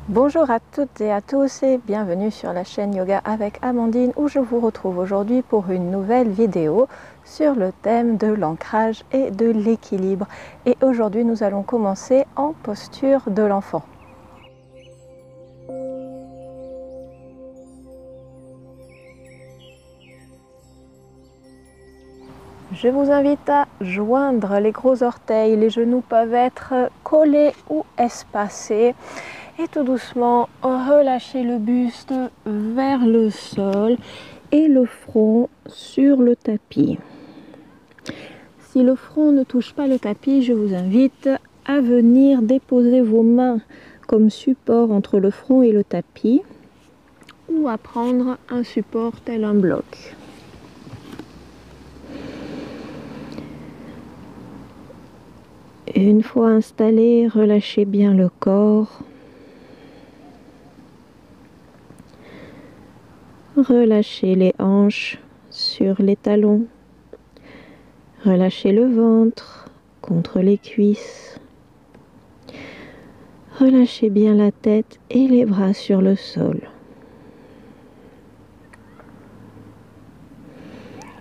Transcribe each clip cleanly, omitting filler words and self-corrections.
Bonjour à toutes et à tous et bienvenue sur la chaîne Yoga avec Amandine où je vous retrouve aujourd'hui pour une nouvelle vidéo sur le thème de l'ancrage et de l'équilibre. Et aujourd'hui nous allons commencer en posture de l'enfant. Je vous invite à joindre les gros orteils, les genoux peuvent être collés ou espacés. Et tout doucement, relâchez le buste vers le sol et le front sur le tapis. Si le front ne touche pas le tapis, je vous invite à venir déposer vos mains comme support entre le front et le tapis ou à prendre un support tel un bloc. Une fois installé, relâchez bien le corps. Relâchez les hanches sur les talons. Relâchez le ventre contre les cuisses. Relâchez bien la tête et les bras sur le sol.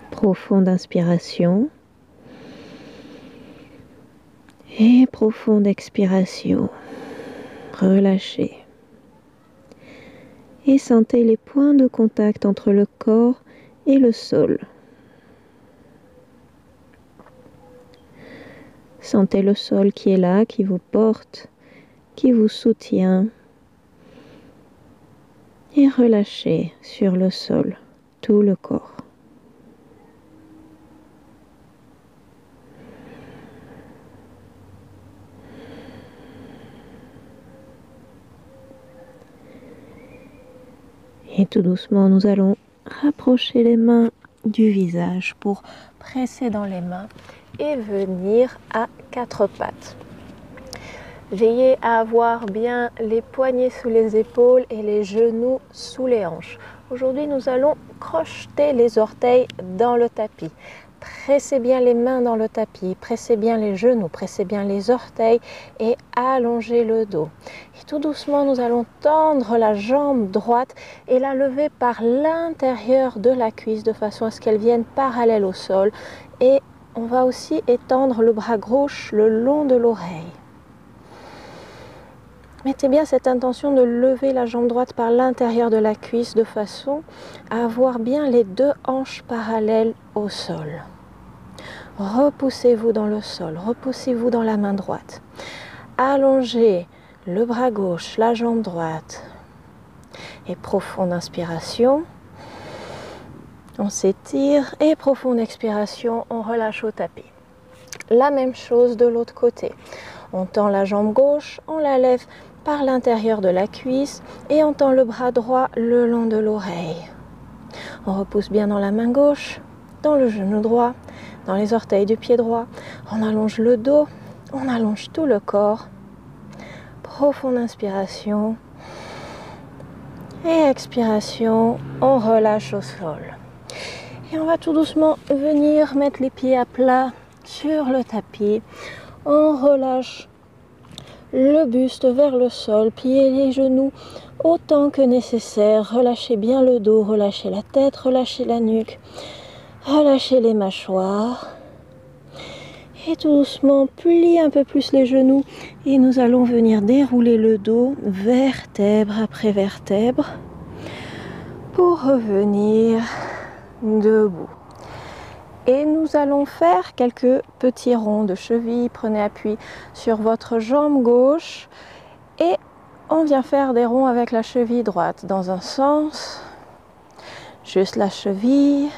Profonde inspiration. Et profonde expiration. Relâchez. Et sentez les points de contact entre le corps et le sol. Sentez le sol qui est là, qui vous porte, qui vous soutient. Et relâchez sur le sol tout le corps. Et tout doucement, nous allons rapprocher les mains du visage pour presser dans les mains et venir à quatre pattes. Veillez à avoir bien les poignets sous les épaules et les genoux sous les hanches. Aujourd'hui, nous allons crocheter les orteils dans le tapis. Pressez bien les mains dans le tapis, pressez bien les genoux, pressez bien les orteils et allongez le dos. Et tout doucement, nous allons tendre la jambe droite et la lever par l'intérieur de la cuisse de façon à ce qu'elle vienne parallèle au sol. Et on va aussi étendre le bras gauche le long de l'oreille. Mettez bien cette intention de lever la jambe droite par l'intérieur de la cuisse de façon à avoir bien les deux hanches parallèles au sol. Repoussez-vous dans le sol, repoussez-vous dans la main droite. Allongez le bras gauche, la jambe droite. Et profonde inspiration. On s'étire et profonde expiration, on relâche au tapis. La même chose de l'autre côté. On tend la jambe gauche, on la lève par l'intérieur de la cuisse et on tend le bras droit le long de l'oreille. On repousse bien dans la main gauche, dans le genou droit, dans les orteils du pied droit. On allonge le dos, on allonge tout le corps. Profonde inspiration et expiration, on relâche au sol. Et on va tout doucement venir mettre les pieds à plat sur le tapis. On relâche le buste vers le sol, pliez les genoux autant que nécessaire. Relâchez bien le dos, relâchez la tête, relâchez la nuque, relâchez les mâchoires. Et tout doucement, pliez un peu plus les genoux et nous allons venir dérouler le dos vertèbre après vertèbre pour revenir debout. Et nous allons faire quelques petits ronds de cheville. Prenez appui sur votre jambe gauche et on vient faire des ronds avec la cheville droite dans un sens, juste la cheville.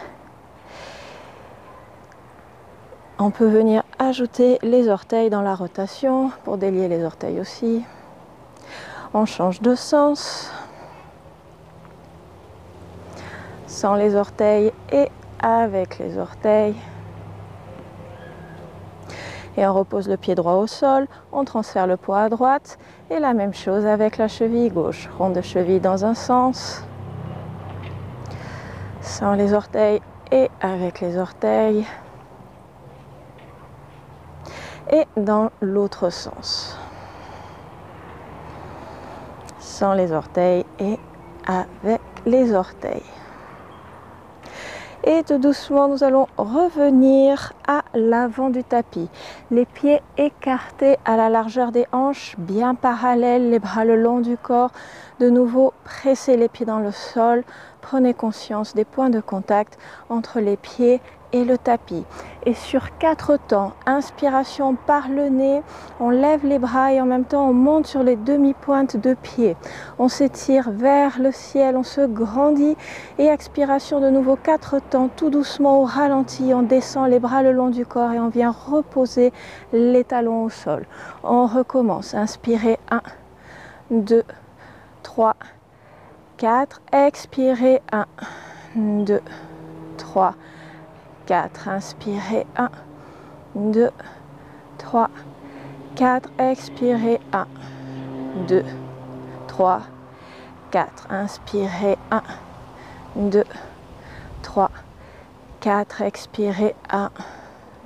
On peut venir ajouter les orteils dans la rotation pour délier les orteils aussi. On change de sens, sans les orteils et avec les orteils. Et on repose le pied droit au sol, on transfère le poids à droite et la même chose avec la cheville gauche. Rond de cheville dans un sens, sans les orteils et avec les orteils. Et dans l'autre sens. sans les orteils et avec les orteils. Et tout doucement, nous allons revenir à l'avant du tapis. Les pieds écartés à la largeur des hanches, bien parallèles, les bras le long du corps. De nouveau, pressez les pieds dans le sol. Prenez conscience des points de contact entre les pieds et le tapis. Et sur 4 temps, inspiration par le nez, on lève les bras et en même temps on monte sur les demi-pointes de pied. On s'étire vers le ciel, on se grandit et expiration de nouveau 4 temps, tout doucement au ralenti, on descend les bras le long du corps et on vient reposer les talons au sol. On recommence, inspirez 1, 2, 3, 4, expirez 1, 2, 3, 4, inspirez 1, 2, 3, 4, expirez 1, 2, 3, 4, inspirez 1, 2, 3, 4, expirez 1,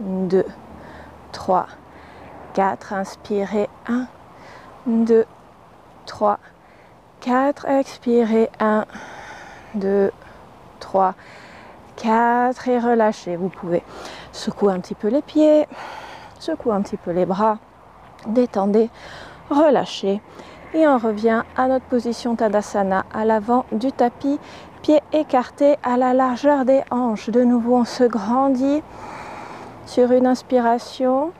2, 3, 4, inspirez 1, 2, 3, 4, expirez 1, 2, 3, 4 et relâchez. Vous pouvez secouer un petit peu les pieds, secouer un petit peu les bras, détendez, relâchez et on revient à notre position Tadasana à l'avant du tapis, pieds écartés à la largeur des hanches. De nouveau, on se grandit sur une inspiration.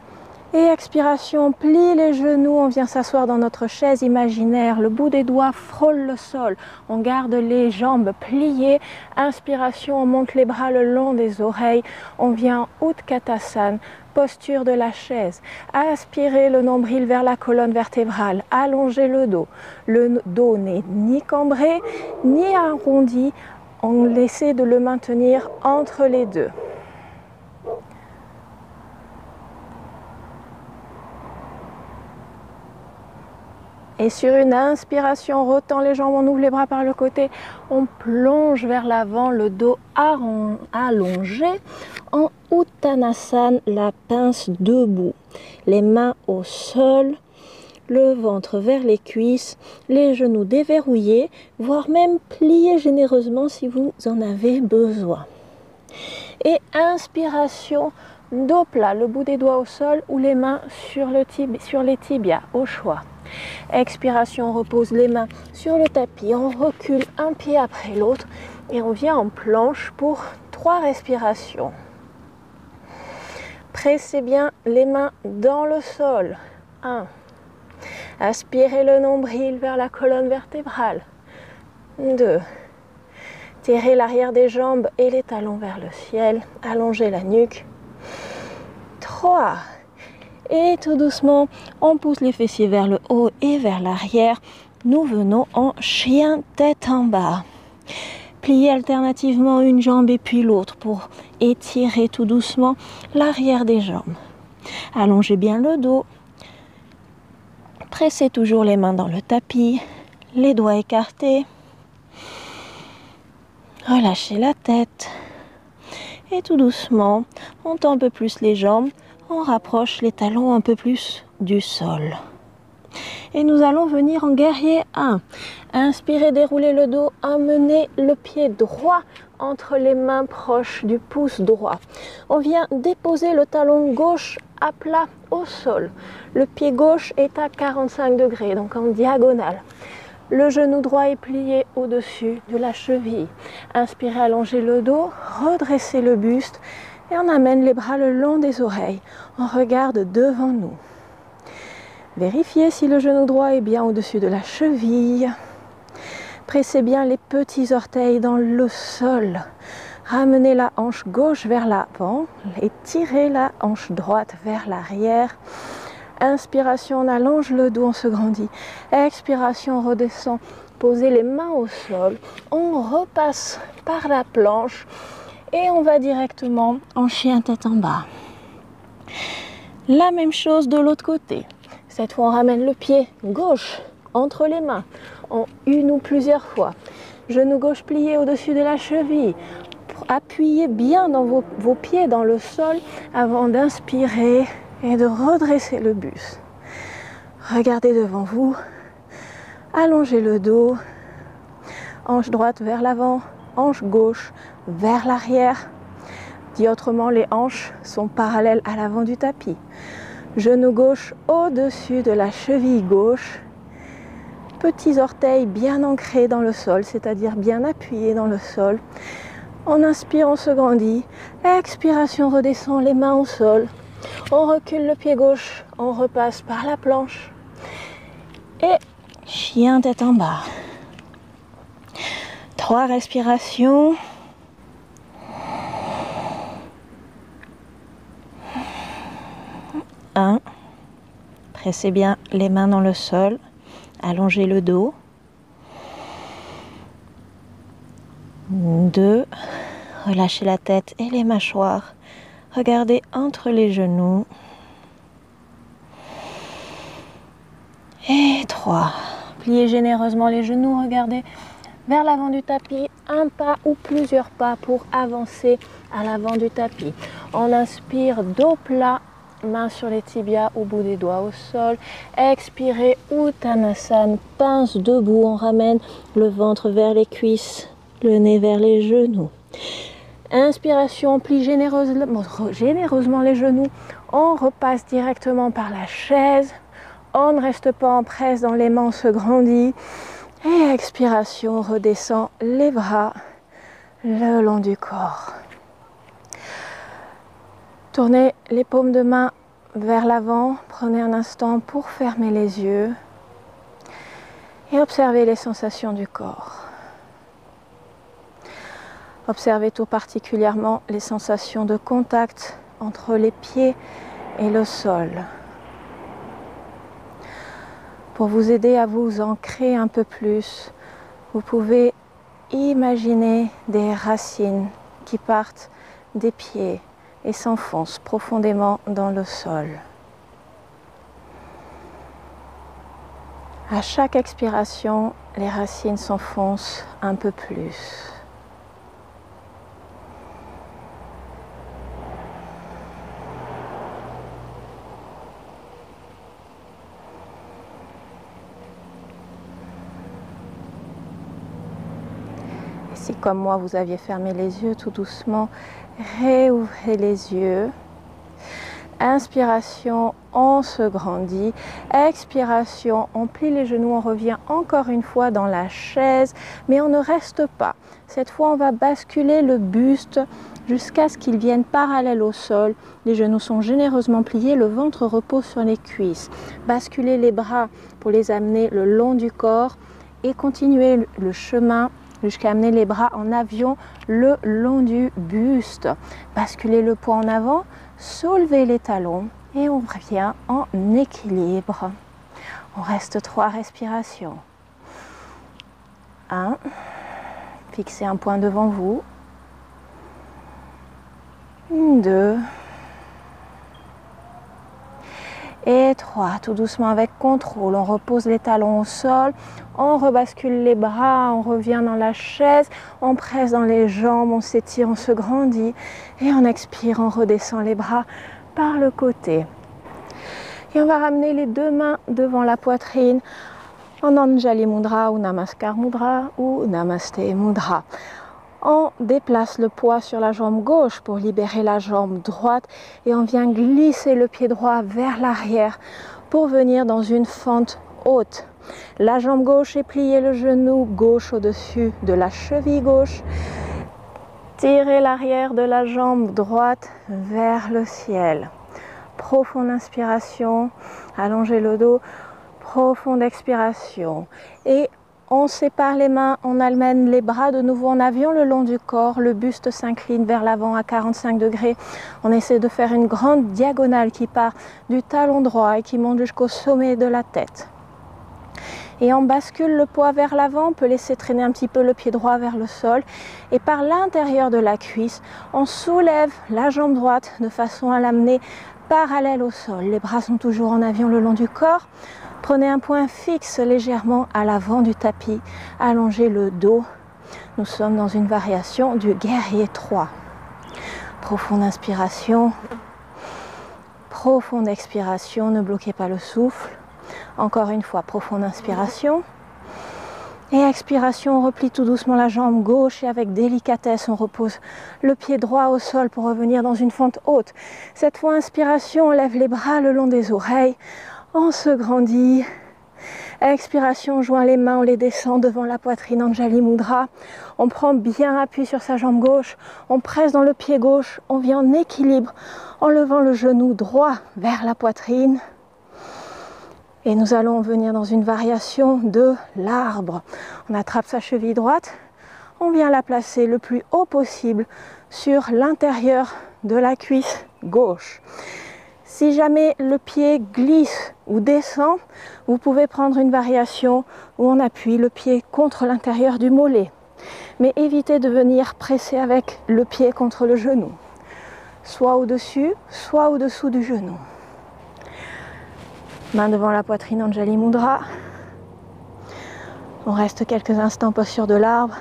Et expiration, on plie les genoux, on vient s'asseoir dans notre chaise imaginaire, le bout des doigts frôle le sol, on garde les jambes pliées, inspiration, on monte les bras le long des oreilles, on vient en Utkatasana, posture de la chaise, aspirez le nombril vers la colonne vertébrale, allongez le dos n'est ni cambré ni arrondi, on essaie de le maintenir entre les deux. Et sur une inspiration, on retend les jambes, on ouvre les bras par le côté, on plonge vers l'avant, le dos allongé, en Uttanasana, la pince debout. Les mains au sol, le ventre vers les cuisses, les genoux déverrouillés, voire même pliés généreusement si vous en avez besoin. Et inspiration, dos plat, le bout des doigts au sol ou les mains sur les tibias, au choix. Expiration, on repose les mains sur le tapis, on recule un pied après l'autre et on vient en planche pour 3 respirations. Pressez bien les mains dans le sol. 1. Aspirez le nombril vers la colonne vertébrale. 2. Tirez l'arrière des jambes et les talons vers le ciel. Allongez la nuque. 3. Et tout doucement, on pousse les fessiers vers le haut et vers l'arrière. Nous venons en chien tête en bas. Pliez alternativement une jambe et puis l'autre pour étirer tout doucement l'arrière des jambes. Allongez bien le dos. Pressez toujours les mains dans le tapis, les doigts écartés. Relâchez la tête. Et tout doucement, on tend un peu plus les jambes. On rapproche les talons un peu plus du sol. Et nous allons venir en guerrier 1. Inspirez, déroulez le dos, amenez le pied droit entre les mains proches du pouce droit. On vient déposer le talon gauche à plat au sol. Le pied gauche est à 45 degrés, donc en diagonale. Le genou droit est plié au-dessus de la cheville. Inspirez, allongez le dos, redressez le buste. Et on amène les bras le long des oreilles. On regarde devant nous. Vérifiez si le genou droit est bien au-dessus de la cheville. Pressez bien les petits orteils dans le sol. Ramenez la hanche gauche vers l'avant et tirez la hanche droite vers l'arrière. Inspiration, on allonge le dos, on se grandit. Expiration, on redescend. Posez les mains au sol. On repasse par la planche. Et on va directement en chien tête en bas. La même chose de l'autre côté. Cette fois, on ramène le pied gauche entre les mains, en une ou plusieurs fois. Genou gauche plié au-dessus de la cheville. Appuyez bien dans vos pieds dans le sol avant d'inspirer et de redresser le buste. Regardez devant vous. Allongez le dos, hanche droite vers l'avant, hanche gauche vers l'arrière. Dit autrement, les hanches sont parallèles à l'avant du tapis. Genou gauche au-dessus de la cheville gauche. Petits orteils bien ancrés dans le sol, c'est-à-dire bien appuyés dans le sol. On inspire, on se grandit. Expiration, on redescend les mains au sol. On recule le pied gauche, on repasse par la planche. Et chien tête en bas. 3 respirations. Pressez bien les mains dans le sol. Allongez le dos. 2. Relâchez la tête et les mâchoires. Regardez entre les genoux. Et 3. Pliez généreusement les genoux. Regardez vers l'avant du tapis. Un pas ou plusieurs pas pour avancer à l'avant du tapis. On inspire, dos plat. Mains sur les tibias au bout des doigts au sol. Expirez, Uttanasana, pince debout. On ramène le ventre vers les cuisses, le nez vers les genoux. Inspiration, on plie généreusement les genoux. On repasse directement par la chaise. On ne reste pas en presse dans les mains, on se grandit. Et expiration, on redescend les bras le long du corps. Tournez les paumes de main vers l'avant, prenez un instant pour fermer les yeux et observez les sensations du corps. Observez tout particulièrement les sensations de contact entre les pieds et le sol. Pour vous aider à vous ancrer un peu plus, vous pouvez imaginer des racines qui partent des pieds et s'enfonce profondément dans le sol. À chaque expiration, les racines s'enfoncent un peu plus. Et si, comme moi, vous aviez fermé les yeux, tout doucement, réouvrez les yeux. Inspiration, on se grandit. Expiration, on plie les genoux, on revient encore une fois dans la chaise, mais on ne reste pas. Cette fois, on va basculer le buste jusqu'à ce qu'il vienne parallèle au sol. Les genoux sont généreusement pliés, le ventre repose sur les cuisses. Basculez les bras pour les amener le long du corps et continuez le chemin jusqu'à amener les bras en avion le long du buste. Basculez le poids en avant, soulevez les talons et on revient en équilibre. On reste 3 respirations. 1. Fixez un point devant vous. 2. Et 3, tout doucement avec contrôle, on repose les talons au sol, on rebascule les bras, on revient dans la chaise, on presse dans les jambes, on s'étire, on se grandit et on expire, on redescend les bras par le côté. Et on va ramener les 2 mains devant la poitrine en Anjali Mudra ou Namaskar Mudra ou Namaste Mudra. On déplace le poids sur la jambe gauche pour libérer la jambe droite et on vient glisser le pied droit vers l'arrière pour venir dans une fente haute. La jambe gauche est pliée, le genou gauche au-dessus de la cheville gauche. Tirez l'arrière de la jambe droite vers le ciel. Profonde inspiration, allongez le dos, profonde expiration. Et on sépare les mains, on amène les bras de nouveau en avion le long du corps, le buste s'incline vers l'avant à 45 degrés. On essaie de faire une grande diagonale qui part du talon droit et qui monte jusqu'au sommet de la tête. Et on bascule le poids vers l'avant, on peut laisser traîner un petit peu le pied droit vers le sol. Et par l'intérieur de la cuisse, on soulève la jambe droite de façon à l'amener parallèle au sol. Les bras sont toujours en avion le long du corps. Prenez un point fixe légèrement à l'avant du tapis, allongez le dos. Nous sommes dans une variation du guerrier 3. Profonde inspiration, profonde expiration, ne bloquez pas le souffle. Encore une fois, profonde inspiration, Et expiration, on replie tout doucement la jambe gauche et avec délicatesse, on repose le pied droit au sol pour revenir dans une fente haute. Cette fois, inspiration, on lève les bras le long des oreilles, on se grandit. Expiration, on joint les mains, on les descend devant la poitrine, Anjali Mudra. On prend bien appui sur sa jambe gauche, on presse dans le pied gauche, on vient en équilibre en levant le genou droit vers la poitrine. Et nous allons venir dans une variation de l'arbre. On attrape sa cheville droite, on vient la placer le plus haut possible sur l'intérieur de la cuisse gauche. Si jamais le pied glisse ou descend, vous pouvez prendre une variation où on appuie le pied contre l'intérieur du mollet. Mais évitez de venir presser avec le pied contre le genou. Soit au-dessus, soit au-dessous du genou. Main devant la poitrine, Anjali Mudra. On reste quelques instants posture de l'arbre.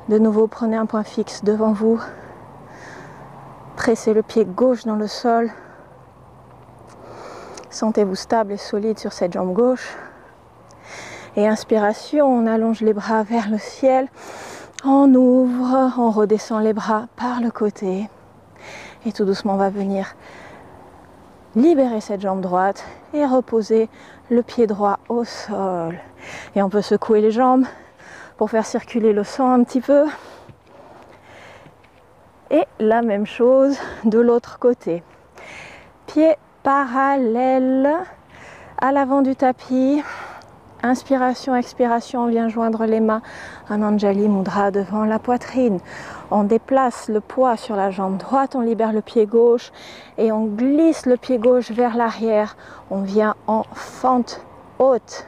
De nouveau, prenez un point fixe devant vous. Pressez le pied gauche dans le sol. Sentez-vous stable et solide sur cette jambe gauche. Et inspiration, on allonge les bras vers le ciel. On ouvre, on redescend les bras par le côté. Et tout doucement, on va venir libérer cette jambe droite et reposer le pied droit au sol. Et on peut secouer les jambes pour faire circuler le sang un petit peu. Et la même chose de l'autre côté. Pieds parallèles à l'avant du tapis. Inspiration, expiration, on vient joindre les mains en Anjali Mudra devant la poitrine. On déplace le poids sur la jambe droite, on libère le pied gauche et on glisse le pied gauche vers l'arrière. On vient en fente haute,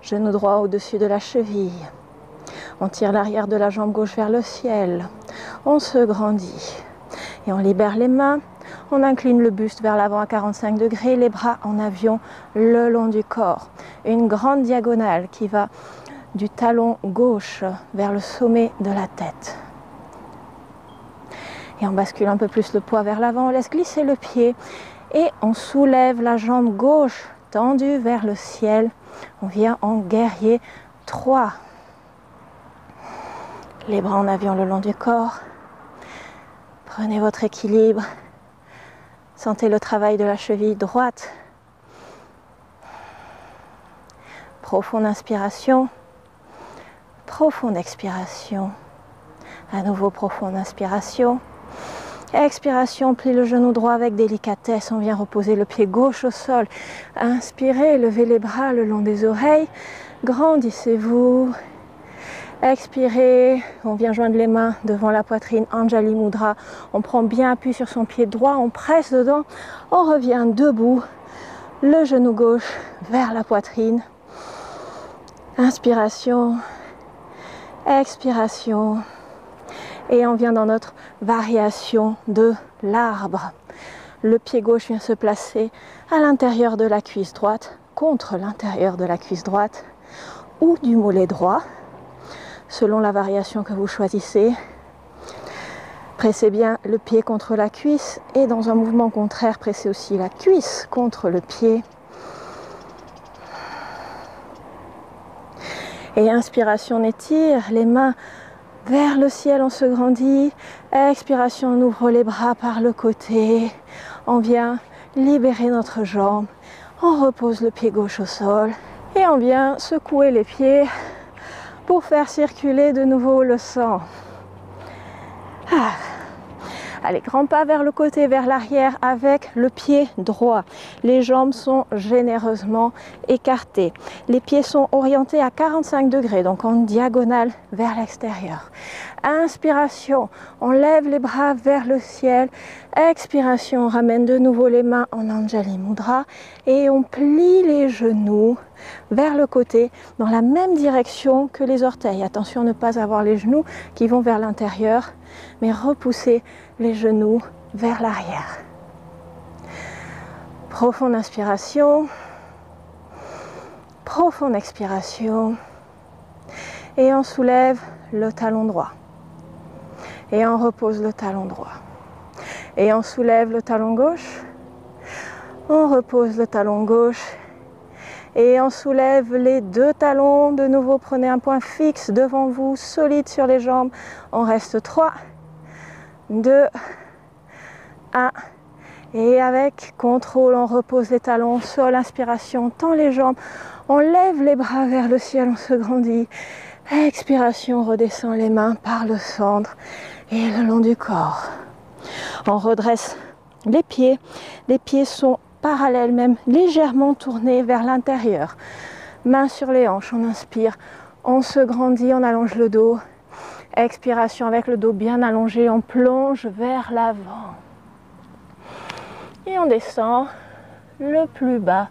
genou droit au-dessus de la cheville. On tire l'arrière de la jambe gauche vers le ciel. On se grandit et on libère les mains. On incline le buste vers l'avant à 45 degrés, les bras en avion le long du corps. Une grande diagonale qui va du talon gauche vers le sommet de la tête. Et on bascule un peu plus le poids vers l'avant, on laisse glisser le pied et on soulève la jambe gauche tendue vers le ciel. On vient en guerrier 3. Les bras en avion le long du corps. Prenez votre équilibre. Sentez le travail de la cheville droite. Profonde inspiration. Profonde expiration. À nouveau, profonde inspiration. Expiration, plie le genou droit avec délicatesse. On vient reposer le pied gauche au sol. Inspirez, levez les bras le long des oreilles. Grandissez-vous. Expirez, on vient joindre les mains devant la poitrine, Anjali Mudra. On prend bien appui sur son pied droit, on presse dedans. On revient debout, le genou gauche vers la poitrine. Inspiration, expiration. Et on vient dans notre variation de l'arbre. Le pied gauche vient se placer à l'intérieur de la cuisse droite, contre l'intérieur de la cuisse droite ou du mollet droit. Selon la variation que vous choisissez. Pressez bien le pied contre la cuisse et dans un mouvement contraire, pressez aussi la cuisse contre le pied. Et inspiration, on étire les mains vers le ciel, on se grandit. Expiration, on ouvre les bras par le côté. On vient libérer notre jambe. On repose le pied gauche au sol et on vient secouer les pieds pour faire circuler de nouveau le sang. Allez, grand pas vers le côté, vers l'arrière avec le pied droit. Les jambes sont généreusement écartées. Les pieds sont orientés à 45 degrés, donc en diagonale vers l'extérieur. Inspiration, on lève les bras vers le ciel. Expiration, on ramène de nouveau les mains en Anjali Mudra et on plie les genoux vers le côté dans la même direction que les orteils. Attention à ne pas avoir les genoux qui vont vers l'intérieur, mais repousser les genoux vers l'arrière. Profonde inspiration, profonde expiration et on soulève le talon droit et on repose le talon droit et on soulève le talon gauche, on repose le talon gauche Et on soulève les 2 talons. De nouveau, prenez un point fixe devant vous, solide sur les jambes. On reste 3, 2, 1. Et avec contrôle, on repose les talons au sol. Inspiration, on tend les jambes. On lève les bras vers le ciel, on se grandit. Expiration, on redescend les mains par le centre et le long du corps. On redresse les pieds. Les pieds sont parallèles, même légèrement tournés vers l'intérieur. Mains sur les hanches, on inspire. On se grandit, on allonge le dos. Expiration avec le dos bien allongé, on plonge vers l'avant. Et on descend le plus bas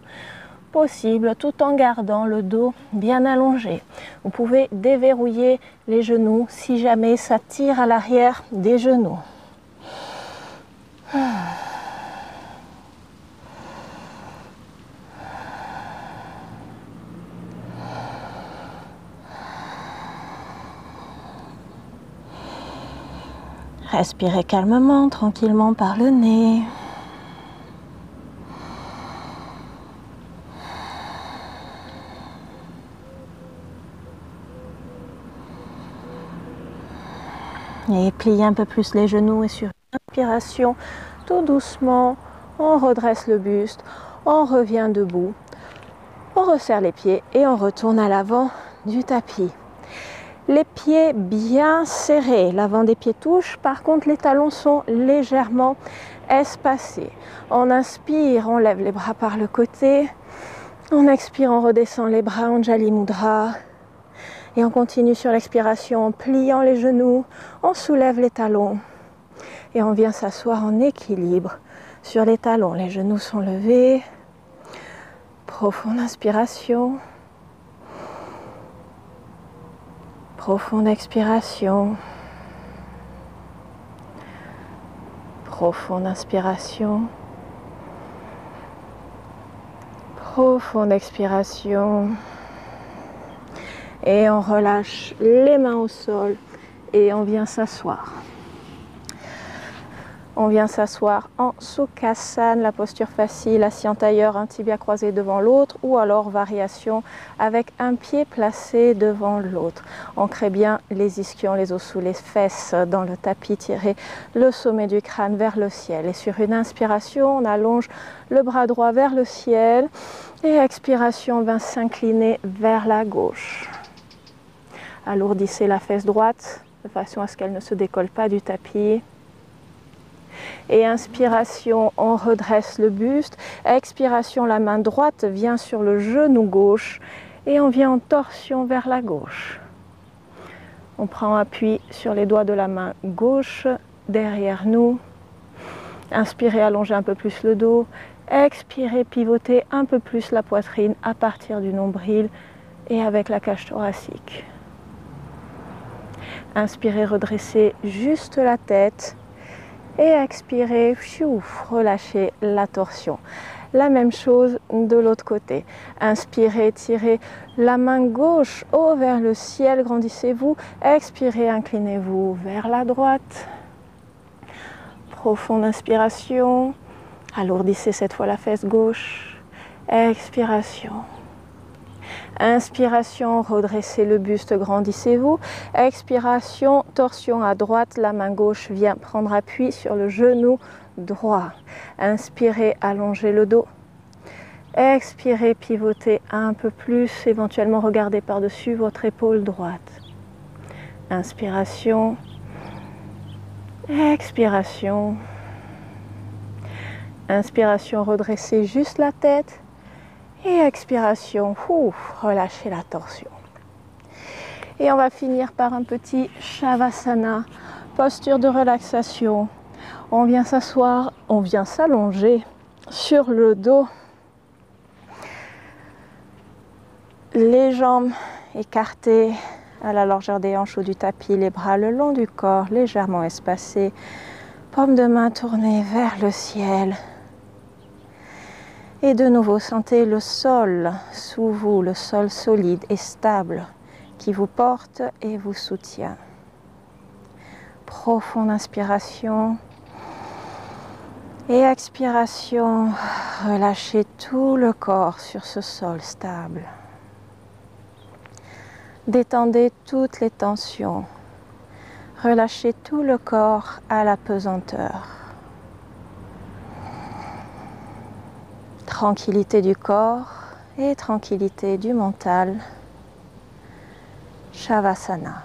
possible tout en gardant le dos bien allongé. Vous pouvez déverrouiller les genoux si jamais ça tire à l'arrière des genoux. Respirez calmement, tranquillement par le nez. Et pliez un peu plus les genoux et sur inspiration, tout doucement, on redresse le buste, on revient debout, on resserre les pieds et on retourne à l'avant du tapis. Les pieds bien serrés, l'avant des pieds touche, par contre les talons sont légèrement espacés. On inspire, on lève les bras par le côté, on expire, on redescend les bras, Anjali Mudra. Et on continue sur l'expiration en pliant les genoux, on soulève les talons et on vient s'asseoir en équilibre sur les talons. Les genoux sont levés, profonde inspiration, profonde expiration, profonde inspiration, profonde expiration. Et on relâche les mains au sol et on vient s'asseoir. On vient s'asseoir en Sukhasana, la posture facile, assis en tailleur, un tibia croisé devant l'autre, ou alors variation avec un pied placé devant l'autre. Ancrez bien les ischions, les os sous les fesses dans le tapis, tirez le sommet du crâne vers le ciel. Et sur une inspiration, on allonge le bras droit vers le ciel. Et expiration, on va s'incliner vers la gauche. Alourdissez la fesse droite de façon à ce qu'elle ne se décolle pas du tapis. Et inspiration, on redresse le buste. Expiration, la main droite vient sur le genou gauche et on vient en torsion vers la gauche. On prend appui sur les doigts de la main gauche derrière nous. Inspirez, allongez un peu plus le dos. Expirez, pivotez un peu plus la poitrine à partir du nombril et avec la cage thoracique. Inspirez, redressez juste la tête et expirez, relâchez la torsion. La même chose de l'autre côté. Inspirez, tirez la main gauche haut vers le ciel, grandissez-vous. Expirez, inclinez-vous vers la droite. Profonde inspiration. Alourdissez cette fois la fesse gauche. Expiration. Inspiration, redressez le buste, grandissez-vous. Expiration, torsion à droite, la main gauche vient prendre appui sur le genou droit. Inspirez, allongez le dos. Expirez, pivotez un peu plus, éventuellement regardez par-dessus votre épaule droite. Inspiration. Expiration. Inspiration, redressez juste la tête. Et expiration, relâchez la torsion. Et on va finir par un petit Shavasana, posture de relaxation. On vient s'asseoir, on vient s'allonger sur le dos. Les jambes écartées à la largeur des hanches ou du tapis, les bras le long du corps, légèrement espacés. Paume de main tournée vers le ciel. Et de nouveau, sentez le sol sous vous, le sol solide et stable qui vous porte et vous soutient. Profonde inspiration Et expiration, relâchez tout le corps sur ce sol stable. Détendez toutes les tensions. Relâchez tout le corps à la pesanteur. Tranquillité du corps et tranquillité du mental. Shavasana.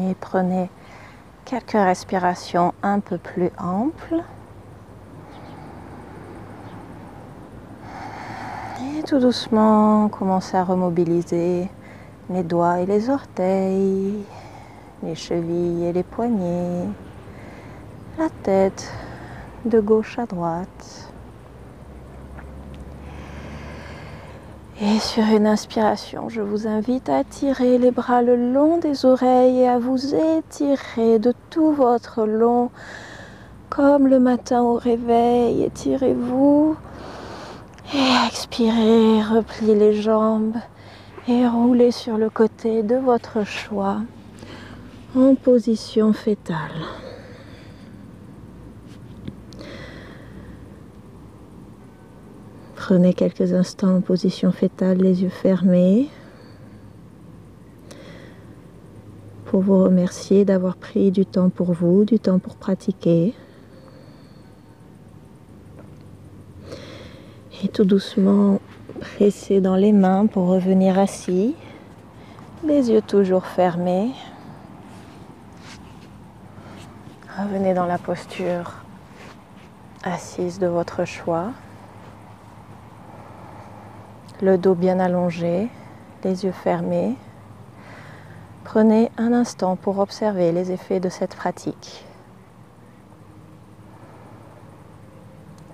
Et prenez quelques respirations un peu plus amples. Et tout doucement, commencez à remobiliser les doigts et les orteils, les chevilles et les poignets, la tête de gauche à droite. Et sur une inspiration, je vous invite à tirer les bras le long des oreilles et à vous étirer de tout votre long, comme le matin au réveil. Étirez-vous et expirez, repliez les jambes et roulez sur le côté de votre choix en position fétale. Prenez quelques instants en position fétale, les yeux fermés, pour vous remercier d'avoir pris du temps pour vous, du temps pour pratiquer. Et tout doucement, pressez dans les mains pour revenir assis, les yeux toujours fermés. Revenez dans la posture assise de votre choix. Le dos bien allongé, les yeux fermés. Prenez un instant pour observer les effets de cette pratique.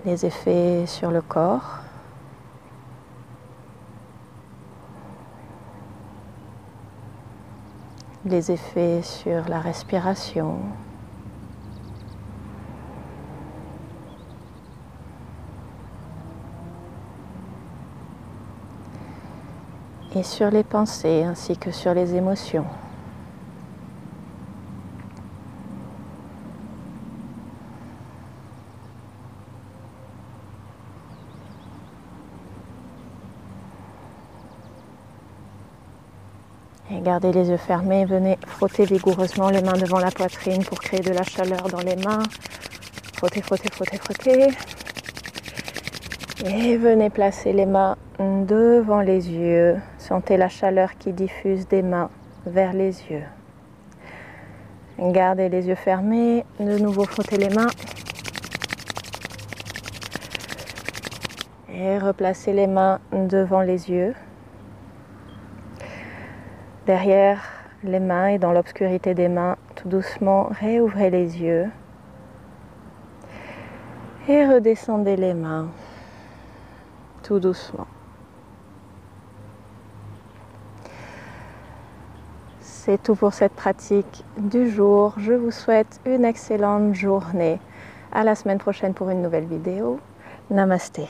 Les effets sur le corps. Les effets sur la respiration. Et sur les pensées ainsi que sur les émotions. Et gardez les yeux fermés, venez frotter vigoureusement les mains devant la poitrine pour créer de la chaleur dans les mains. Frottez, frottez, frottez, frottez. Et venez placer les mains devant les yeux. Sentez la chaleur qui diffuse des mains vers les yeux. Gardez les yeux fermés. De nouveau, frottez les mains. Et replacez les mains devant les yeux. Derrière les mains et dans l'obscurité des mains, tout doucement, réouvrez les yeux. Et redescendez les mains. Tout doucement. C'est tout pour cette pratique du jour. Je vous souhaite une excellente journée. À la semaine prochaine pour une nouvelle vidéo. Namasté.